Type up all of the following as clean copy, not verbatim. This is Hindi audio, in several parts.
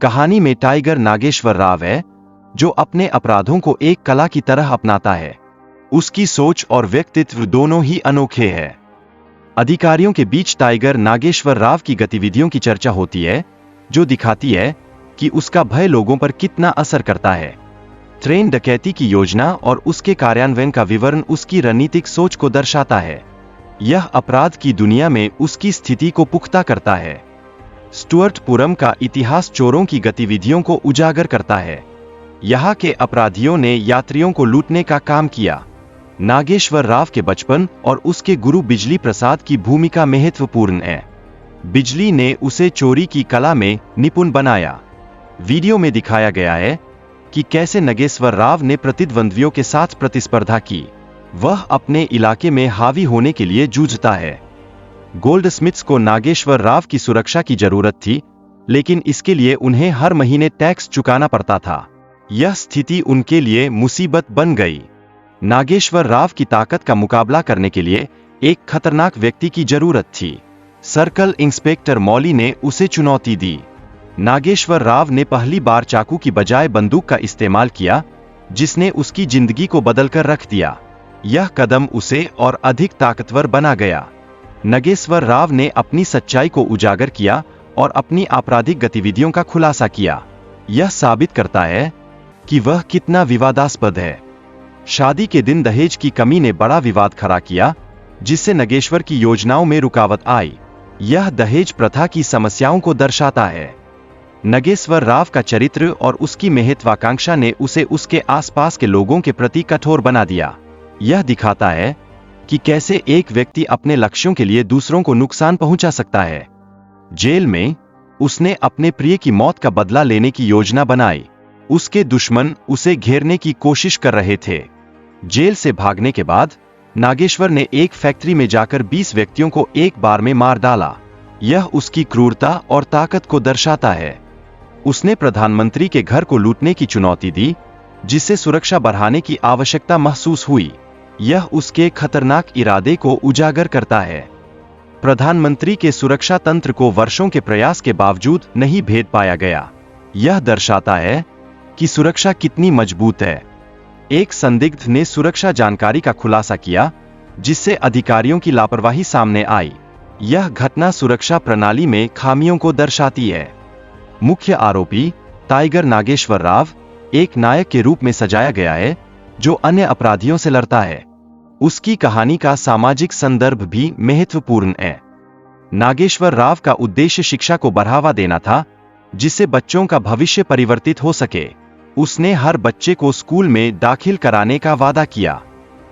कहानी में टाइगर नागेश्वर राव है, जो अपने अपराधों को एक कला की तरह अपनाता है। उसकी सोच और व्यक्तित्व दोनों ही अनोखे हैं। अधिकारियों के बीच टाइगर नागेश्वर राव की गतिविधियों की चर्चा होती है, जो दिखाती है कि उसका भय लोगों पर कितना असर करता है। ट्रेन डकैती की योजना और उसके कार्यान्वयन का विवरण उसकी रणनीतिक सोच को दर्शाता है। यह अपराध की दुनिया में उसकी स्थिति को पुख्ता करता है। स्टुअर्टपुरम का इतिहास चोरों की गतिविधियों को उजागर करता है। यहाँ के अपराधियों ने यात्रियों को लूटने का काम किया। नागेश्वर राव के बचपन और उसके गुरु बिजली प्रसाद की भूमिका महत्वपूर्ण है। बिजली ने उसे चोरी की कला में निपुण बनाया। वीडियो में दिखाया गया है कि कैसे नागेश्वर राव ने प्रतिद्वंद्वियों के साथ प्रतिस्पर्धा की। वह अपने इलाके में हावी होने के लिए जूझता है। गोल्डस्मिथ्स को नागेश्वर राव की सुरक्षा की जरूरत थी, लेकिन इसके लिए उन्हें हर महीने टैक्स चुकाना पड़ता था। यह स्थिति उनके लिए मुसीबत बन गई। नागेश्वर राव की ताकत का मुकाबला करने के लिए एक खतरनाक व्यक्ति की जरूरत थी। सर्कल इंस्पेक्टर मौली ने उसे चुनौती दी। नागेश्वर राव ने पहली बार चाकू की बजाय बंदूक का इस्तेमाल किया, जिसने उसकी जिंदगी को बदलकर रख दिया। यह कदम उसे और अधिक ताकतवर बना गया। नागेश्वर राव ने अपनी सच्चाई को उजागर किया और अपनी आपराधिक गतिविधियों का खुलासा किया। यह साबित करता है कि वह कितना विवादास्पद है। शादी के दिन दहेज की कमी ने बड़ा विवाद खड़ा किया, जिससे नागेश्वर की योजनाओं में रुकावट आई। यह दहेज प्रथा की समस्याओं को दर्शाता है। नागेश्वर राव का चरित्र और उसकी महत्वाकांक्षा ने उसे उसके आसपास के लोगों के प्रति कठोर बना दिया। यह दिखाता है कि कैसे एक व्यक्ति अपने लक्ष्यों के लिए दूसरों को नुकसान पहुंचा सकता है। जेल में उसने अपने प्रिय की मौत का बदला लेने की योजना बनाई। उसके दुश्मन उसे घेरने की कोशिश कर रहे थे। जेल से भागने के बाद नागेश्वर ने एक फैक्ट्री में जाकर 20 व्यक्तियों को एक बार में मार डाला। यह उसकी क्रूरता और ताकत को दर्शाता है। उसने प्रधानमंत्री के घर को लूटने की चुनौती दी, जिससे सुरक्षा बढ़ाने की आवश्यकता महसूस हुई। यह उसके खतरनाक इरादे को उजागर करता है। प्रधानमंत्री के सुरक्षा तंत्र को वर्षों के प्रयास के बावजूद नहीं भेद पाया गया। यह दर्शाता है कि सुरक्षा कितनी मजबूत है। एक संदिग्ध ने सुरक्षा जानकारी का खुलासा किया, जिससे अधिकारियों की लापरवाही सामने आई। यह घटना सुरक्षा प्रणाली में खामियों को दर्शाती है। मुख्य आरोपी टाइगर नागेश्वर राव एक नायक के रूप में सजाया गया है, जो अन्य अपराधियों से लड़ता है। उसकी कहानी का सामाजिक संदर्भ भी महत्वपूर्ण है। नागेश्वर राव का उद्देश्य शिक्षा को बढ़ावा देना था, जिससे बच्चों का भविष्य परिवर्तित हो सके। उसने हर बच्चे को स्कूल में दाखिल कराने का वादा किया।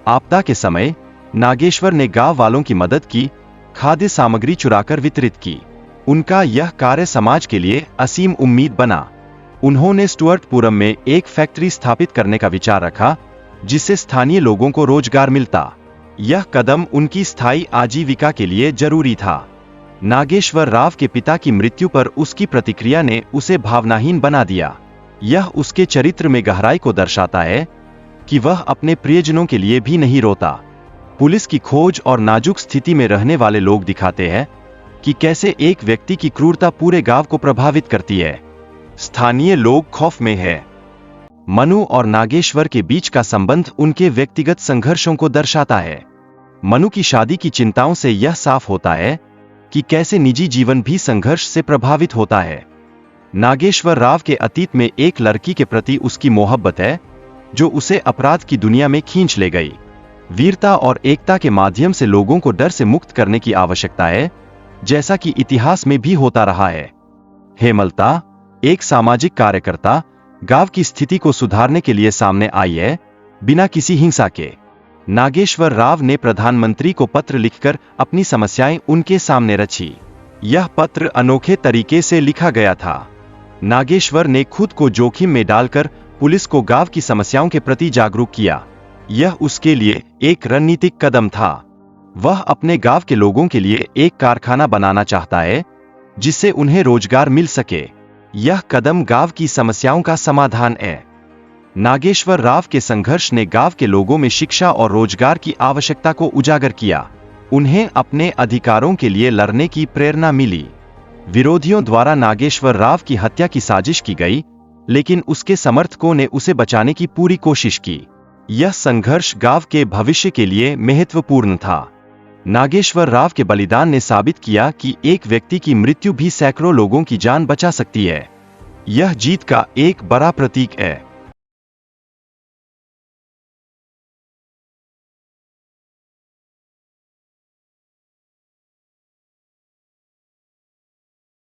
आपदा के समय नागेश्वर ने गांव वालों की मदद की, खाद्य सामग्री चुराकर वितरित की। उनका यह कार्य समाज के लिए असीम उम्मीद बना। उन्होंने स्टुअर्टपुरम में एक फैक्ट्री स्थापित करने का विचार रखा, जिससे स्थानीय लोगों को रोजगार मिलता। यह कदम उनकी स्थायी आजीविका के लिए जरूरी था। नागेश्वर राव के पिता की मृत्यु पर उसकी प्रतिक्रिया ने उसे भावनाहीन बना दिया। यह उसके चरित्र में गहराई को दर्शाता है कि वह अपने प्रियजनों के लिए भी नहीं रोता। पुलिस की खोज और नाजुक स्थिति में रहने वाले लोग दिखाते हैं कि कैसे एक व्यक्ति की क्रूरता पूरे गांव को प्रभावित करती है। स्थानीय लोग खौफ में हैं। मनु और नागेश्वर के बीच का संबंध उनके व्यक्तिगत संघर्षों को दर्शाता है। मनु की शादी की चिंताओं से यह साफ होता है कि कैसे निजी जीवन भी संघर्ष से प्रभावित होता है। नागेश्वर राव के अतीत में एक लड़की के प्रति उसकी मोहब्बत है, जो उसे अपराध की दुनिया में खींच ले गई। वीरता और एकता के माध्यम से लोगों को डर से मुक्त करने की आवश्यकता है, जैसा कि इतिहास में भी होता रहा है। हेमलता, एक सामाजिक कार्यकर्ता, गांव की स्थिति को सुधारने के लिए सामने आई है, बिना किसी हिंसा के। नागेश्वर राव ने प्रधानमंत्री को पत्र लिखकर अपनी समस्याएं उनके सामने रखी। यह पत्र अनोखे तरीके से लिखा गया था। नागेश्वर ने खुद को जोखिम में डालकर पुलिस को गांव की समस्याओं के प्रति जागरूक किया। यह उसके लिए एक रणनीतिक कदम था। वह अपने गांव के लोगों के लिए एक कारखाना बनाना चाहता है, जिससे उन्हें रोजगार मिल सके। यह कदम गांव की समस्याओं का समाधान है। नागेश्वर राव के संघर्ष ने गांव के लोगों में शिक्षा और रोजगार की आवश्यकता को उजागर किया। उन्हें अपने अधिकारों के लिए लड़ने की प्रेरणा मिली। विरोधियों द्वारा नागेश्वर राव की हत्या की साजिश की गई, लेकिन उसके समर्थकों ने उसे बचाने की पूरी कोशिश की। यह संघर्ष गांव के भविष्य के लिए महत्वपूर्ण था। नागेश्वर राव के बलिदान ने साबित किया कि एक व्यक्ति की मृत्यु भी सैकड़ों लोगों की जान बचा सकती है। यह जीत का एक बड़ा प्रतीक है।